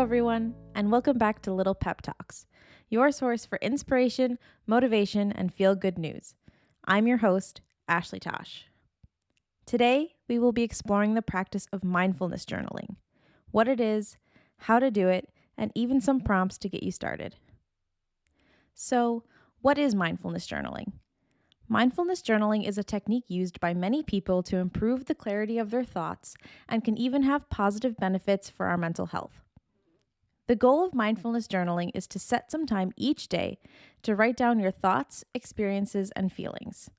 everyone, and welcome back to Little Pep Talks, your source for inspiration, motivation, and feel-good news. I'm your host, Ashley Tosh. Today, we will be exploring the practice of mindfulness journaling, what it is, how to do it, and even some prompts to get you started. So, what is mindfulness journaling? Mindfulness journaling is a technique used by many people to improve the clarity of their thoughts and can even have positive benefits for our mental health. The goal of mindfulness journaling is to set some time each day to write down your thoughts, experiences, and feelings.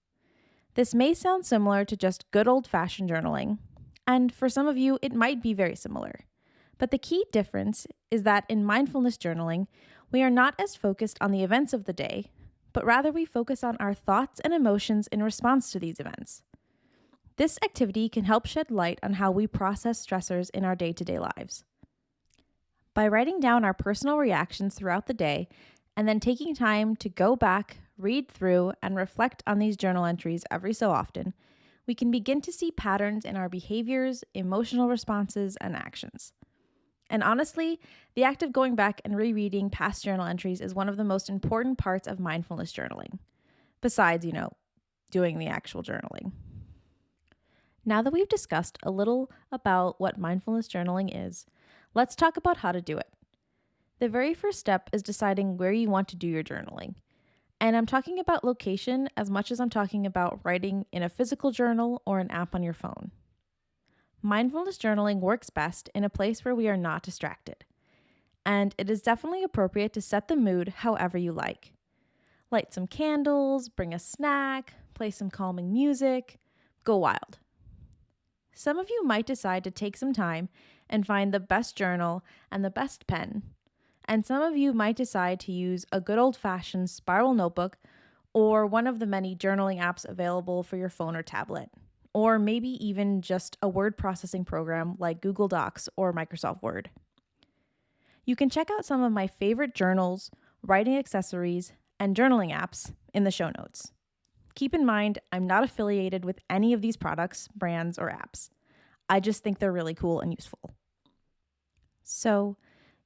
This may sound similar to just good old-fashioned journaling, and for some of you, it might be very similar. But the key difference is that in mindfulness journaling, we are not as focused on the events of the day, but rather we focus on our thoughts and emotions in response to these events. This activity can help shed light on how we process stressors in our day-to-day lives. By writing down our personal reactions throughout the day and then taking time to go back, read through, and reflect on these journal entries every so often, we can begin to see patterns in our behaviors, emotional responses, and actions. And honestly, the act of going back and rereading past journal entries is one of the most important parts of mindfulness journaling, besides, doing the actual journaling. Now that we've discussed a little about what mindfulness journaling is, let's talk about how to do it. The very first step is deciding where you want to do your journaling. And I'm talking about location as much as I'm talking about writing in a physical journal or an app on your phone. Mindfulness journaling works best in a place where we are not distracted. And it is definitely appropriate to set the mood however you like. Light some candles, bring a snack, play some calming music, go wild. Some of you might decide to take some time and find the best journal and the best pen. And some of you might decide to use a good old-fashioned spiral notebook or one of the many journaling apps available for your phone or tablet, or maybe even just a word processing program like Google Docs or Microsoft Word. You can check out some of my favorite journals, writing accessories, and journaling apps in the show notes. Keep in mind, I'm not affiliated with any of these products, brands, or apps. I just think they're really cool and useful. So,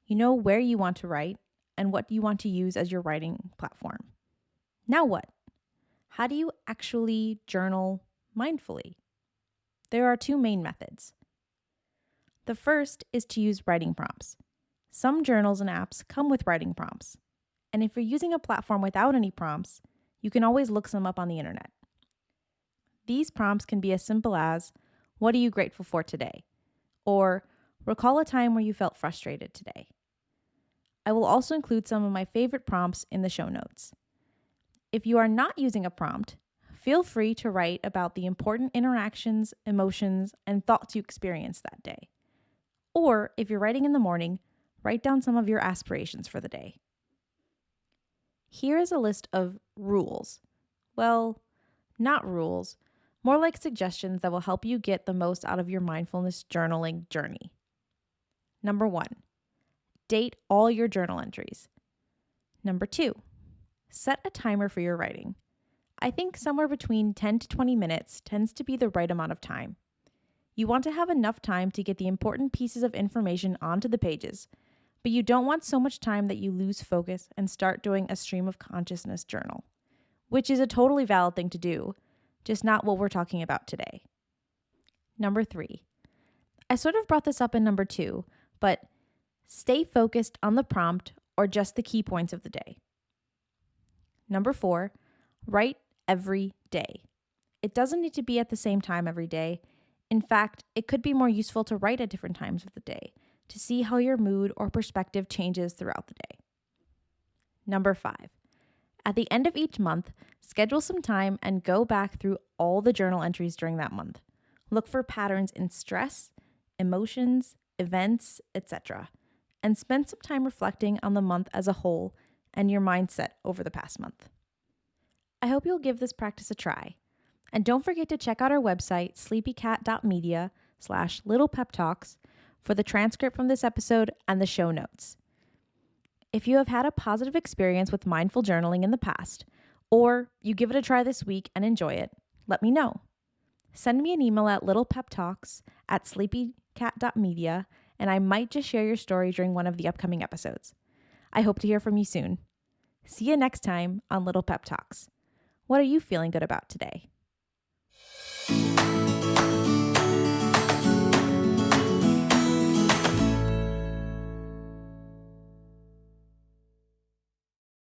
you know where you want to write and what you want to use as your writing platform. Now what? How do you actually journal mindfully? There are two main methods. The first is to use writing prompts. Some journals and apps come with writing prompts. And if you're using a platform without any prompts, you can always look some up on the internet. These prompts can be as simple as, what are you grateful for today? Or, recall a time where you felt frustrated today. I will also include some of my favorite prompts in the show notes. If you are not using a prompt, feel free to write about the important interactions, emotions, and thoughts you experienced that day. Or, if you're writing in the morning, write down some of your aspirations for the day. Here is a list of rules. Well, not rules, more like suggestions that will help you get the most out of your mindfulness journaling journey. Number 1, date all your journal entries. Number 2, set a timer for your writing. I think somewhere between 10 to 20 minutes tends to be the right amount of time. You want to have enough time to get the important pieces of information onto the pages, but you don't want so much time that you lose focus and start doing a stream of consciousness journal, which is a totally valid thing to do, just not what we're talking about today. Number 3, I sort of brought this up in number 2, but stay focused on the prompt or just the key points of the day. Number 4, write every day. It doesn't need to be at the same time every day. In fact, it could be more useful to write at different times of the day to see how your mood or perspective changes throughout the day. Number 5, at the end of each month, schedule some time and go back through all the journal entries during that month. Look for patterns in stress, emotions, events, etc., and spend some time reflecting on the month as a whole and your mindset over the past month. I hope you'll give this practice a try. And don't forget to check out our website, sleepycat.media/littlepeptalks, for the transcript from this episode and the show notes. If you have had a positive experience with mindful journaling in the past, or you give it a try this week and enjoy it, let me know. Send me an email at littlepeptalks@sleepycat.media and I might just share your story during one of the upcoming episodes. I hope to hear from you soon. See you next time on Little Pep Talks. What are you feeling good about today?